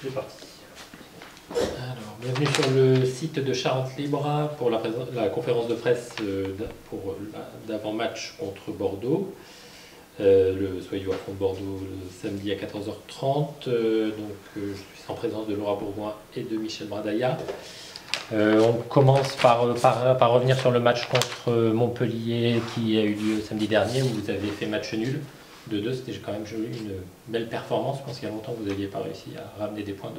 C'est parti. Alors, bienvenue sur le site de Charente Libre pour la conférence de presse pour d'avant-match contre Bordeaux. Le Soyou affronte Bordeaux le samedi à 14h30. Je suis en présence de Laura Bourgoin et de Michel Bradaya. On commence par revenir sur le match contre Montpellier qui a eu lieu samedi dernier où vous avez fait match nul. 2-2, c'était quand même une belle performance. Je pense qu'il y a longtemps que vous n'aviez pas réussi à ramener des points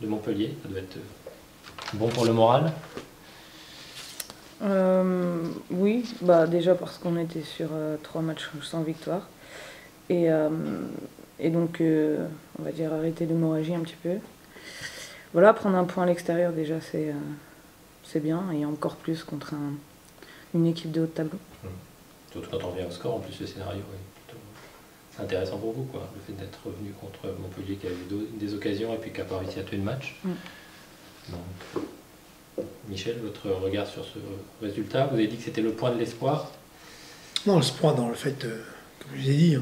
de Montpellier. Ça doit être bon pour le moral. Oui, déjà parce qu'on était sur 3 matchs sans victoire. Et donc, on va dire arrêter l'hémorragie un petit peu. Voilà, prendre un point à l'extérieur déjà, c'est bien. Et encore plus contre une équipe de haut de tableau. Surtout quand on revient au score, en plus le scénario est plutôt intéressant pour vous, quoi. Le fait d'être revenu contre Montpellier qui a eu des occasions et puis qui n'a pas réussi à tuer le match. Donc, Michel, votre regard sur ce résultat, vous avez dit que c'était le point de l'espoir. Non, l'espoir dans le fait, comme je vous ai dit,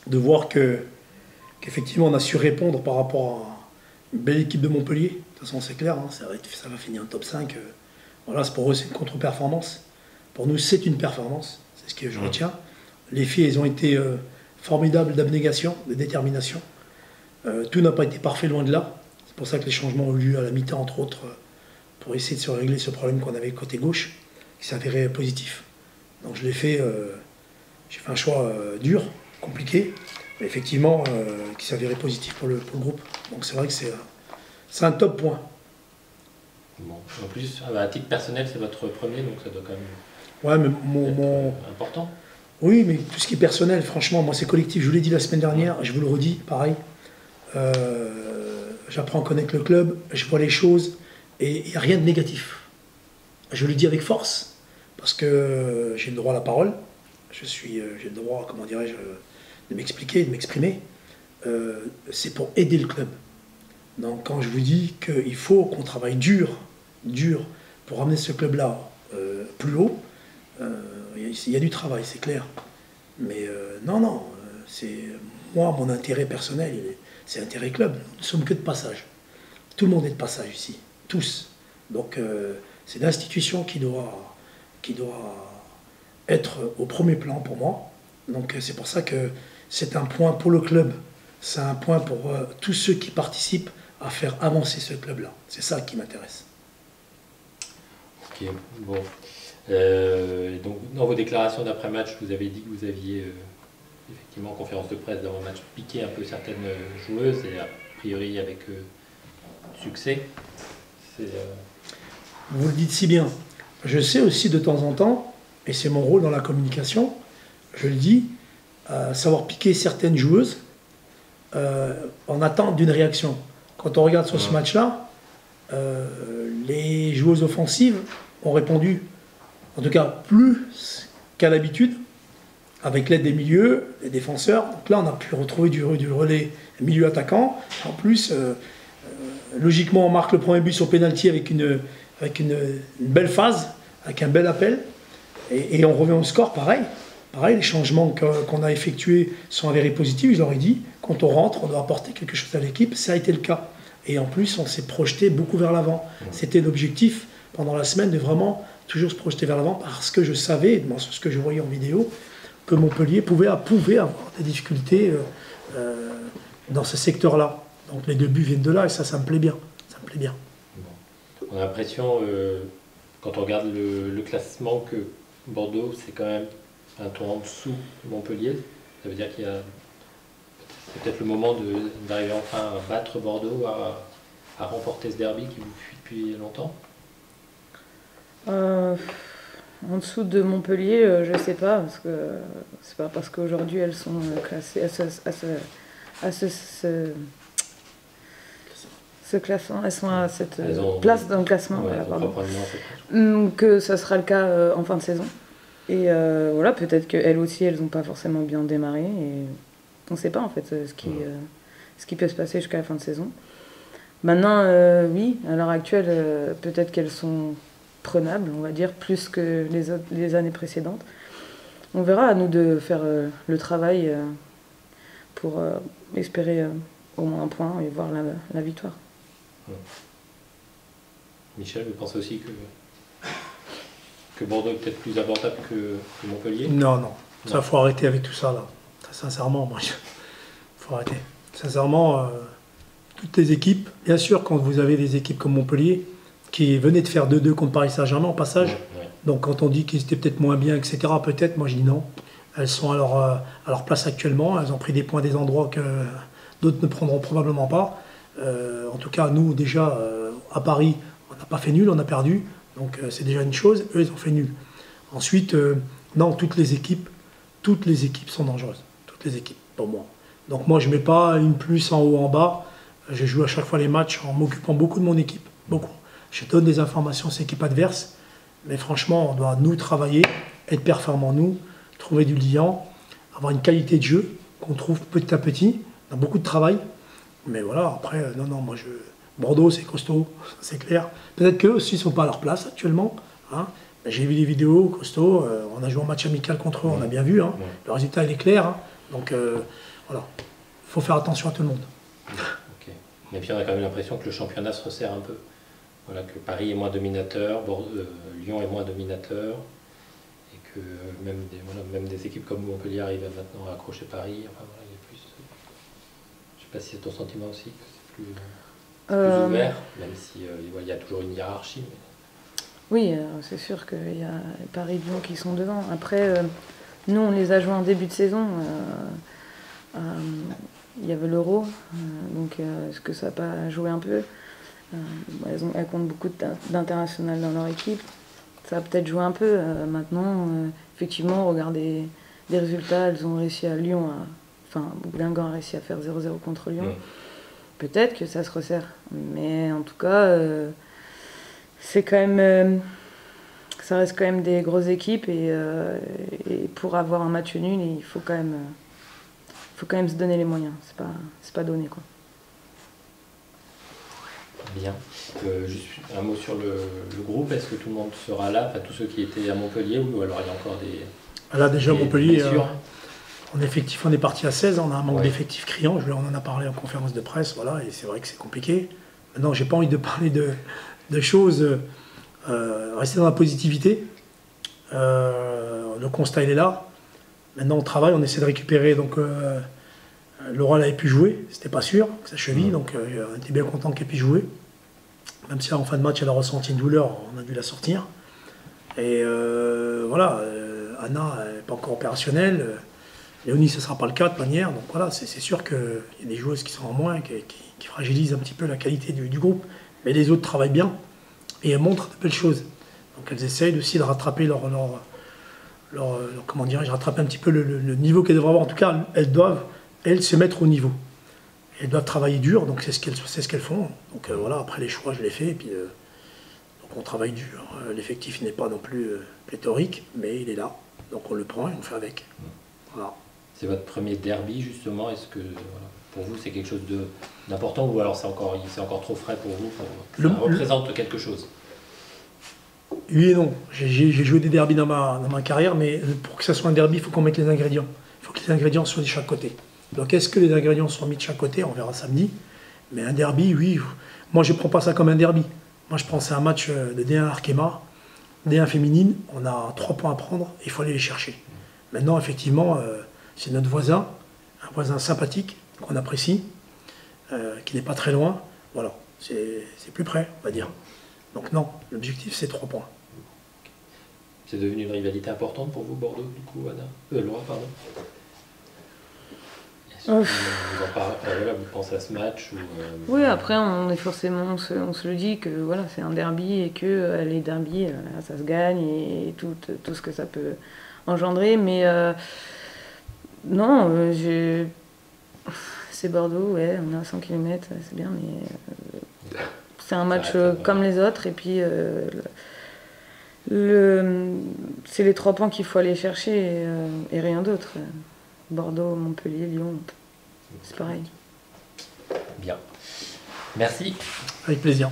de voir qu'effectivement on a su répondre par rapport à une belle équipe de Montpellier. De toute façon, c'est clair, ça va finir en top 5. Voilà, pour eux, c'est une contre-performance. Pour nous, c'est une performance. C'est ce que je retiens. Les filles, elles ont été formidables d'abnégation, de détermination. Tout n'a pas été parfait, loin de là. C'est pour ça que les changements ont eu lieu à la mi-temps, entre autres, pour essayer de se régler ce problème qu'on avait côté gauche, qui s'avérait positif. Donc je l'ai fait, j'ai fait un choix dur, compliqué, mais effectivement, qui s'avérait positif pour le groupe. Donc c'est vrai que c'est un top point. Bon, en plus, à titre personnel, c'est votre premier, donc ça doit quand même être important. Oui, mais tout ce qui est personnel, franchement, moi c'est collectif. Je vous l'ai dit la semaine dernière, je vous le redis, pareil. J'apprends à connaître le club, je vois les choses, et il n'y a rien de négatif. Je le dis avec force, parce que j'ai le droit à la parole, j'ai le droit, comment dirais-je, de m'expliquer, de m'exprimer. C'est pour aider le club. Donc quand je vous dis qu'il faut qu'on travaille dur pour ramener ce club-là plus haut, il y a du travail, c'est clair. Mais c'est moi, mon intérêt personnel, c'est intérêt club. Nous ne sommes que de passage. Tout le monde est de passage ici, tous. Donc c'est l'institution qui doit être au premier plan pour moi. Donc c'est pour ça que c'est un point pour le club, c'est un point pour tous ceux qui participent à faire avancer ce club-là. C'est ça qui m'intéresse. Ok, bon. Donc, dans vos déclarations d'après-match, vous avez dit que vous aviez, effectivement, en conférence de presse d'avant-match, piqué un peu certaines joueuses, et a priori avec succès. Vous le dites si bien. Je sais aussi de temps en temps, et c'est mon rôle dans la communication, je le dis, savoir piquer certaines joueuses en attente d'une réaction. Quand on regarde sur ce match-là, les joueuses offensives ont répondu, en tout cas plus qu'à l'habitude, avec l'aide des milieux, des défenseurs. Donc là, on a pu retrouver du relais milieu attaquant. En plus, logiquement, on marque le premier but sur pénalty avec une belle phase, avec un bel appel. Et on revient au score, pareil. Pareil, les changements qu'on a effectués sont avérés positifs. Je leur ai dit, quand on rentre, on doit apporter quelque chose à l'équipe. Ça a été le cas. Et en plus, on s'est projeté beaucoup vers l'avant. C'était l'objectif pendant la semaine de vraiment toujours se projeter vers l'avant parce que je savais, sur ce que je voyais en vidéo, que Montpellier pouvait avoir des difficultés dans ce secteur-là. Donc les 2 buts viennent de là et ça me plaît bien. Ça me plaît bien. Bon. On a l'impression, quand on regarde le classement, que Bordeaux, c'est quand même un tour en dessous de Montpellier. Ça veut dire qu'il y a peut-être le moment d'arriver enfin à battre Bordeaux, à remporter ce derby qui vous fuit depuis longtemps. En dessous de Montpellier, je sais pas, parce que c'est pas parce qu'aujourd'hui elles sont classées à ce classement, elles sont à cette place dans le classement, que ça sera le cas en fin de saison. Et voilà, peut-être qu'elles aussi, elles n'ont pas forcément bien démarré. Et on ne sait pas en fait ce qui peut se passer jusqu'à la fin de saison. Maintenant, oui, à l'heure actuelle, peut-être qu'elles sont prenables, on va dire, plus que les années précédentes. On verra, à nous de faire le travail pour espérer au moins un point et voir la victoire. Michel, vous pensez aussi que Bordeaux est peut-être plus abordable que Montpellier? Non. Ça, faut arrêter avec tout ça, là. Sincèrement, faut arrêter. Sincèrement, toutes les équipes, bien sûr, quand vous avez des équipes comme Montpellier, qui venaient de faire 2-2 contre Paris Saint-Germain au passage, donc quand on dit qu'ils étaient peut-être moins bien, etc., peut-être, moi je dis non. Elles sont à leur place actuellement, elles ont pris des points des endroits que d'autres ne prendront probablement pas. En tout cas, nous, déjà, à Paris, on n'a pas fait nul, on a perdu, donc c'est déjà une chose. Eux, ils ont fait nul. Ensuite, non, toutes les équipes sont dangereuses. Toutes les équipes, pour moi. Donc moi, je ne mets pas une plus en haut, en bas. Je joue à chaque fois les matchs en m'occupant beaucoup de mon équipe. Beaucoup. Je donne des informations aux équipes adverses. Mais franchement, on doit nous travailler, être performants nous, trouver du liant, avoir une qualité de jeu qu'on trouve petit à petit. On a beaucoup de travail. Mais voilà, après, moi, Bordeaux, c'est costaud, c'est clair. Peut-être qu'eux aussi ne sont pas à leur place actuellement. Hein. J'ai vu des vidéos costauds. On a joué un match amical contre eux, on a bien vu. Hein. Le résultat, il est clair. Hein. Donc, voilà. Il faut faire attention à tout le monde. Okay. Mais puis, on a quand même l'impression que le championnat se resserre un peu. Voilà, que Paris est moins dominateur, Lyon est moins dominateur, et que même des équipes comme Montpellier arrivent maintenant à accrocher Paris. Enfin, voilà, il y a plus. Je ne sais pas si c'est ton sentiment aussi, que c'est plus ouvert, même si il y a toujours une hiérarchie. Mais... Oui, c'est sûr qu'il y a Paris et Lyon qui sont devant. Après, nous, on les a joués en début de saison. Il y avait l'Euro, donc est-ce que ça n'a pas joué un peu? Elles comptent beaucoup d'internationales dans leur équipe. Ça a peut-être joué un peu. Maintenant, effectivement, regardez des résultats. Elles ont réussi à Lyon, Guingamp a réussi à faire 0-0 contre Lyon. Peut-être que ça se resserre. Mais en tout cas, c'est quand même, ça reste quand même des grosses équipes. Et pour avoir un match nul, il faut quand même se donner les moyens. C'est pas donné, quoi. Bien. Juste un mot sur le groupe. Est-ce que tout le monde sera là, enfin tous ceux qui étaient à Montpellier, ou alors il y a encore des... Là déjà Montpellier, on est parti à 16, on a un manque d'effectifs criant, on en a parlé en conférence de presse, voilà, et c'est vrai que c'est compliqué. Maintenant, j'ai pas envie de parler de choses, rester dans la positivité. Le constat il est là. Maintenant on travaille, on essaie de récupérer, donc Laura avait pu jouer, c'était pas sûr, que sa cheville, donc on était bien content qu'elle puisse jouer. Même si en fin de match elle a ressenti une douleur, on a dû la sortir. Et voilà, Anna n'est pas encore opérationnelle, Léonie ce ne sera pas le cas de manière, donc voilà, c'est sûr qu'il y a des joueuses qui sont en moins, qui fragilisent un petit peu la qualité du groupe, mais les autres travaillent bien et elles montrent de belles choses. Donc elles essayent aussi de rattraper rattraper un petit peu le niveau qu'elles devraient avoir. En tout cas, elles doivent se mettre au niveau. Elles doivent travailler dur, donc c'est ce qu'elles font. Donc voilà, après les choix, je les fais, et puis donc on travaille dur. L'effectif n'est pas non plus pléthorique, mais il est là. Donc on le prend et on fait avec. Voilà. C'est votre premier derby, justement. Est-ce que pour vous, c'est quelque chose d'important, ou alors c'est encore trop frais pour vous, ça représente quelque chose? Oui et non. J'ai joué des derbys dans ma carrière, mais pour que ça soit un derby, il faut qu'on mette les ingrédients. Il faut que les ingrédients soient de chaque côté. Donc est-ce que les ingrédients sont mis de chaque côté? On verra samedi. Mais un derby, oui. Moi, je ne prends pas ça comme un derby. Moi, je prends c'est un match de D1 Arkema, D1 féminine. On a 3 points à prendre, il faut aller les chercher. Maintenant, effectivement, c'est notre voisin, un voisin sympathique, qu'on apprécie, qui n'est pas très loin. Voilà, c'est plus près, on va dire. Donc non, l'objectif, c'est 3 points. C'est devenu une rivalité importante pour vous, Bordeaux, du coup, Anna Laura, pardon. Vous pensez à ce match ou, Oui, après, on est forcément, on se le dit que voilà, c'est un derby et que les derbys, ça se gagne et tout ce que ça peut engendrer. Mais non, c'est Bordeaux, ouais, on est à 100 km, c'est bien, mais c'est un match comme les autres. Et puis, c'est les 3 points qu'il faut aller chercher et rien d'autre. Bordeaux, Montpellier, Lyon, c'est pareil. Bien. Merci. Avec plaisir.